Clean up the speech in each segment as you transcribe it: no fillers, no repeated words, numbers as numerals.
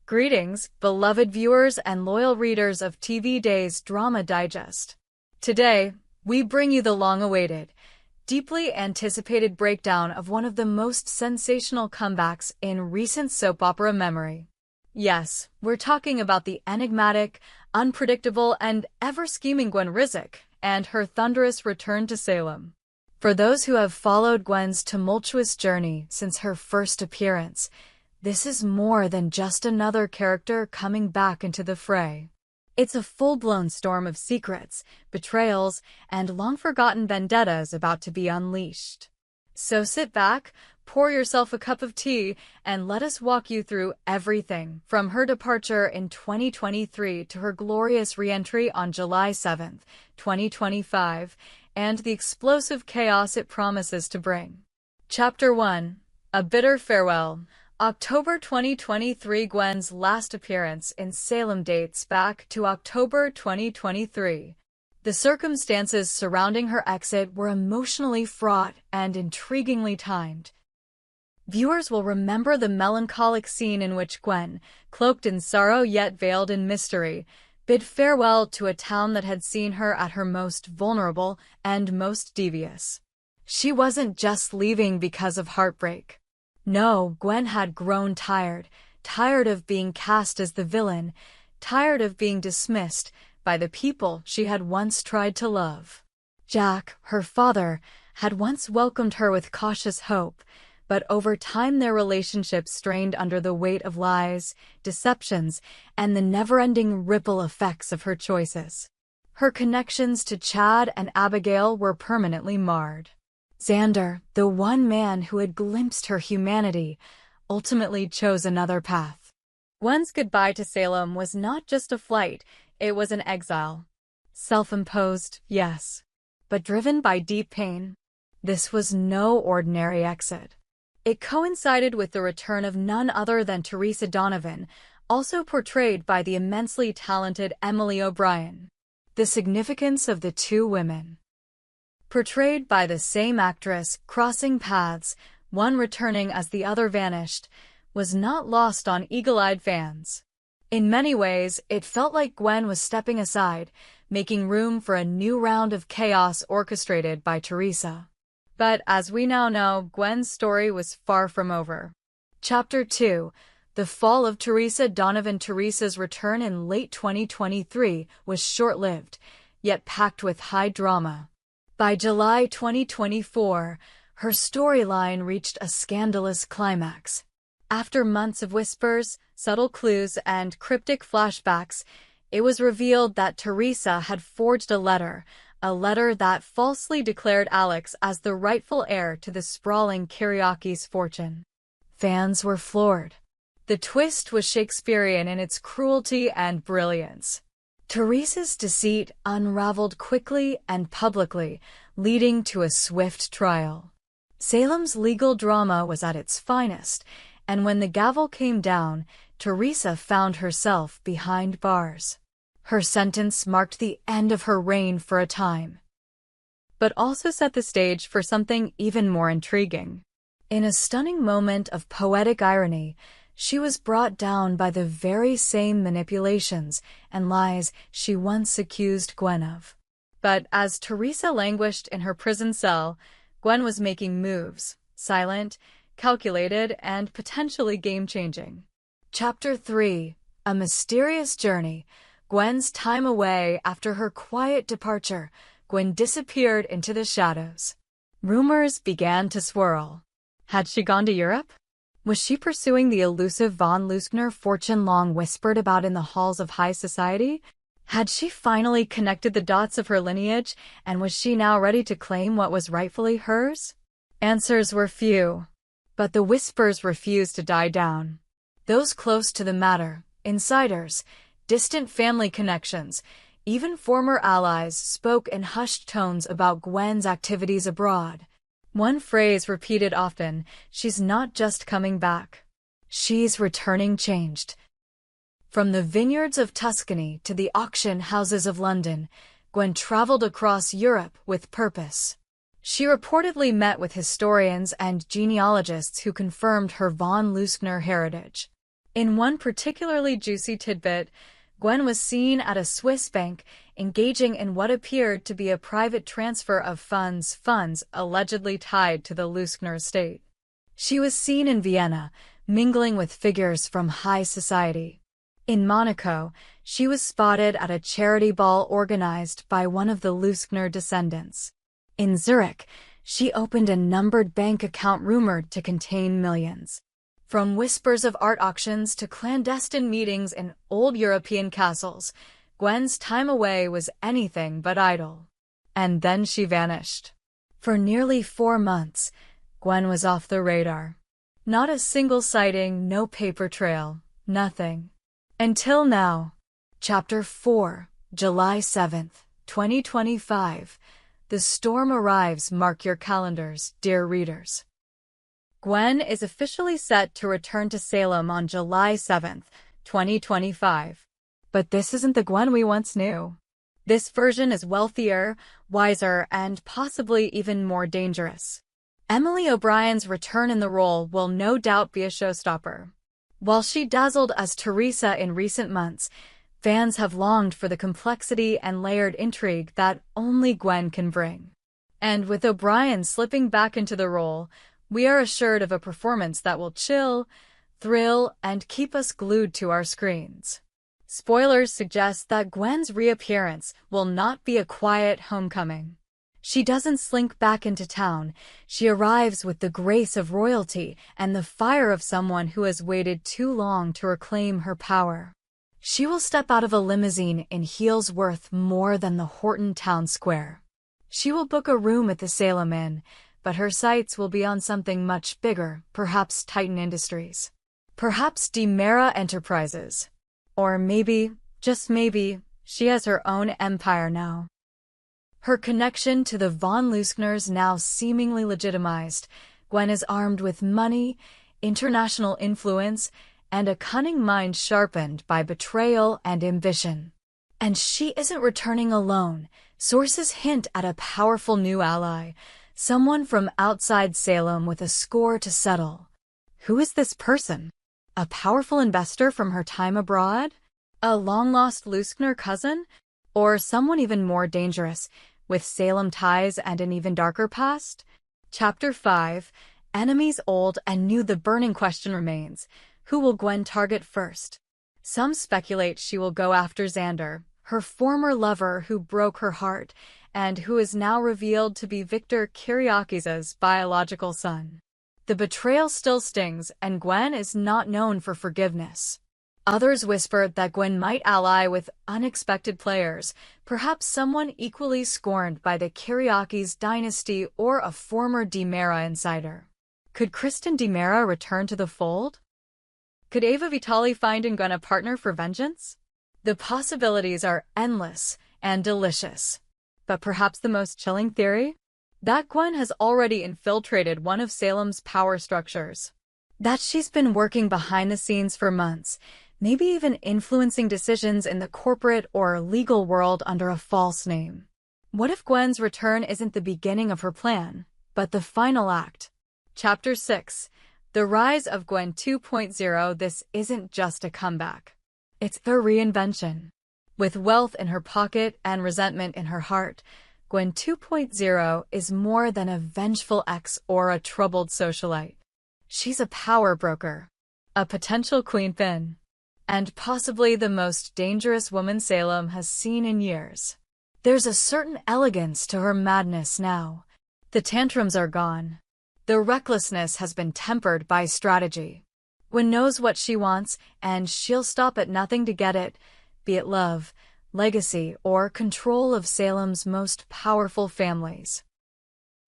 Greetings, beloved viewers and loyal readers of TV Day's Drama Digest. Today, we bring you the long-awaited, deeply anticipated breakdown of one of the most sensational comebacks in recent soap opera memory. Yes, we're talking about the enigmatic, unpredictable, and ever-scheming Gwen and her thunderous return to Salem. For those who have followed Gwen's tumultuous journey since her first appearance, this is more than just another character coming back into the fray. It's a full-blown storm of secrets, betrayals, and long-forgotten vendettas about to be unleashed. So sit back, pour yourself a cup of tea, and let us walk you through everything from her departure in 2023 to her glorious re-entry on July 7, 2025, and the explosive chaos it promises to bring. Chapter 1. A Bitter Farewell. October 2023. Gwen's last appearance in Salem dates back to October 2023. The circumstances surrounding her exit were emotionally fraught and intriguingly timed. Viewers will remember the melancholic scene in which Gwen, cloaked in sorrow yet veiled in mystery, bid farewell to a town that had seen her at her most vulnerable and most devious. She wasn't just leaving because of heartbreak. No, Gwen had grown tired of being cast as the villain, tired of being dismissed by the people she had once tried to love. Jack, her father, had once welcomed her with cautious hope, but over time their relationship strained under the weight of lies, deceptions, and the never-ending ripple effects of her choices. Her connections to Chad and Abigail were permanently marred. Xander, the one man who had glimpsed her humanity, ultimately chose another path. Gwen's goodbye to Salem was not just a flight, it was an exile. Self-imposed, yes, but driven by deep pain. This was no ordinary exit. It coincided with the return of none other than Teresa Donovan, also portrayed by the immensely talented Emily O'Brien. The significance of the two women, portrayed by the same actress, crossing paths, one returning as the other vanished, was not lost on eagle-eyed fans. In many ways, it felt like Gwen was stepping aside, making room for a new round of chaos orchestrated by Teresa. But as we now know, Gwen's story was far from over. Chapter 2. The Fall of Teresa Donovan. Teresa's return in late 2023 was short-lived, yet packed with high drama. By July 2024, her storyline reached a scandalous climax. After months of whispers, subtle clues, and cryptic flashbacks, it was revealed that Teresa had forged a letter that falsely declared Alex as the rightful heir to the sprawling Kiriakis fortune. Fans were floored. The twist was Shakespearean in its cruelty and brilliance. Teresa's deceit unraveled quickly and publicly, leading to a swift trial. Salem's legal drama was at its finest, and when the gavel came down, Teresa found herself behind bars. Her sentence marked the end of her reign for a time, but also set the stage for something even more intriguing. In a stunning moment of poetic irony, she was brought down by the very same manipulations and lies she once accused Gwen of. But as Teresa languished in her prison cell, Gwen was making moves, silent, calculated, and potentially game-changing. Chapter 3. A Mysterious Journey. Gwen's time away. After her quiet departure, Gwen disappeared into the shadows. Rumors began to swirl. Had she gone to Europe? Was she pursuing the elusive von Leuschner fortune long whispered about in the halls of high society? Had she finally connected the dots of her lineage, and was she now ready to claim what was rightfully hers? Answers were few, but the whispers refused to die down. Those close to the matter, insiders, distant family connections, even former allies spoke in hushed tones about Gwen's activities abroad. One phrase repeated often: she's not just coming back. She's returning changed. From the vineyards of Tuscany to the auction houses of London, Gwen traveled across Europe with purpose. She reportedly met with historians and genealogists who confirmed her von Leuschner heritage. In one particularly juicy tidbit, Gwen was seen at a Swiss bank engaging in what appeared to be a private transfer of funds allegedly tied to the Leuschner estate. She was seen in Vienna, mingling with figures from high society. In Monaco, she was spotted at a charity ball organized by one of the Leuschner descendants. In Zurich, she opened a numbered bank account rumored to contain millions. From whispers of art auctions to clandestine meetings in old European castles, Gwen's time away was anything but idle. And then she vanished. For nearly 4 months, Gwen was off the radar. Not a single sighting, no paper trail, nothing. Until now. Chapter 4, July 7th, 2025. The storm arrives. Mark your calendars, dear readers. Gwen is officially set to return to Salem on July 7th, 2025. But this isn't the Gwen we once knew. This version is wealthier, wiser, and possibly even more dangerous. Emily O'Brien's return in the role will no doubt be a showstopper. While she dazzled as Teresa in recent months, fans have longed for the complexity and layered intrigue that only Gwen can bring. And with O'Brien slipping back into the role, we are assured of a performance that will chill, thrill, and keep us glued to our screens. Spoilers suggest that Gwen's reappearance will not be a quiet homecoming. She doesn't slink back into town. She arrives with the grace of royalty and the fire of someone who has waited too long to reclaim her power. She will step out of a limousine in heels worth more than the Horton Town Square. She will book a room at the Salem Inn, but her sights will be on something much bigger, perhaps Titan Industries. Perhaps DiMera Enterprises. Or maybe, just maybe, she has her own empire now. Her connection to the von Leuschners now seemingly legitimized, Gwen is armed with money, international influence, and a cunning mind sharpened by betrayal and ambition. And she isn't returning alone. Sources hint at a powerful new ally, someone from outside Salem with a score to settle. Who is this person? A powerful investor from her time abroad? A long-lost Leuschner cousin? Or someone even more dangerous, with Salem ties and an even darker past? Chapter 5, Enemies Old and New. The burning question remains, who will Gwen target first? Some speculate she will go after Xander, her former lover who broke her heart, and who is now revealed to be Victor Kiriakis' biological son. The betrayal still stings, and Gwen is not known for forgiveness. Others whisper that Gwen might ally with unexpected players, perhaps someone equally scorned by the Kiriakis dynasty or a former DiMera insider. Could Kristen DiMera return to the fold? Could Ava Vitali find in Gwen a partner for vengeance? The possibilities are endless and delicious. But perhaps the most chilling theory? That Gwen has already infiltrated one of Salem's power structures. That she's been working behind the scenes for months, maybe even influencing decisions in the corporate or legal world under a false name. What if Gwen's return isn't the beginning of her plan, but the final act? Chapter 6, The Rise of Gwen 2.0. This isn't just a comeback. It's a reinvention. With wealth in her pocket and resentment in her heart, Gwen 2.0 is more than a vengeful ex or a troubled socialite. She's a power broker, a potential queenpin, and possibly the most dangerous woman Salem has seen in years. There's a certain elegance to her madness now. The tantrums are gone. The recklessness has been tempered by strategy. Gwen knows what she wants, and she'll stop at nothing to get it, be it love, legacy, or control of Salem's most powerful families.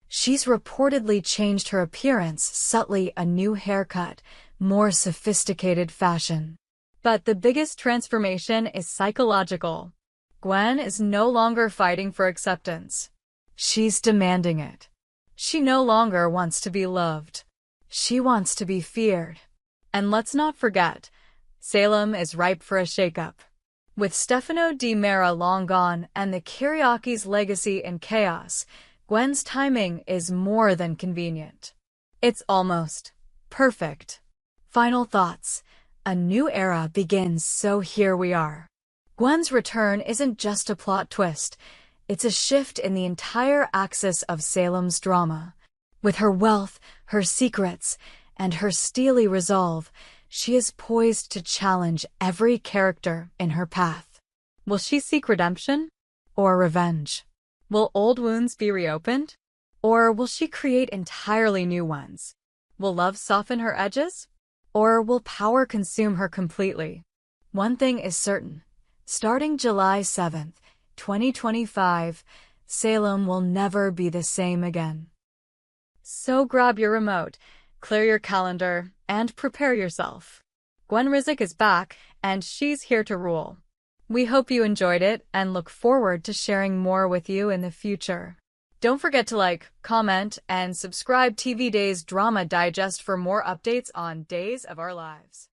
She's reportedly changed her appearance subtly, a new haircut, more sophisticated fashion. But the biggest transformation is psychological. Gwen is no longer fighting for acceptance. She's demanding it. She no longer wants to be loved. She wants to be feared. And let's not forget, Salem is ripe for a shakeup. With Stefano DiMera long gone and the Kiriakis legacy in chaos, Gwen's timing is more than convenient. It's almost perfect. Final thoughts. A new era begins, so here we are. Gwen's return isn't just a plot twist, it's a shift in the entire axis of Salem's drama. With her wealth, her secrets, and her steely resolve, she is poised to challenge every character in her path. Will she seek redemption or revenge? Will old wounds be reopened? Or will she create entirely new ones? Will love soften her edges? Or will power consume her completely? One thing is certain. Starting July 7th, 2025, Salem will never be the same again. So grab your remote, clear your calendar, and prepare yourself. Gwen Rizek is back, and she's here to rule. We hope you enjoyed it and look forward to sharing more with you in the future. Don't forget to like, comment, and subscribe TV Days Drama Digest for more updates on Days of Our Lives.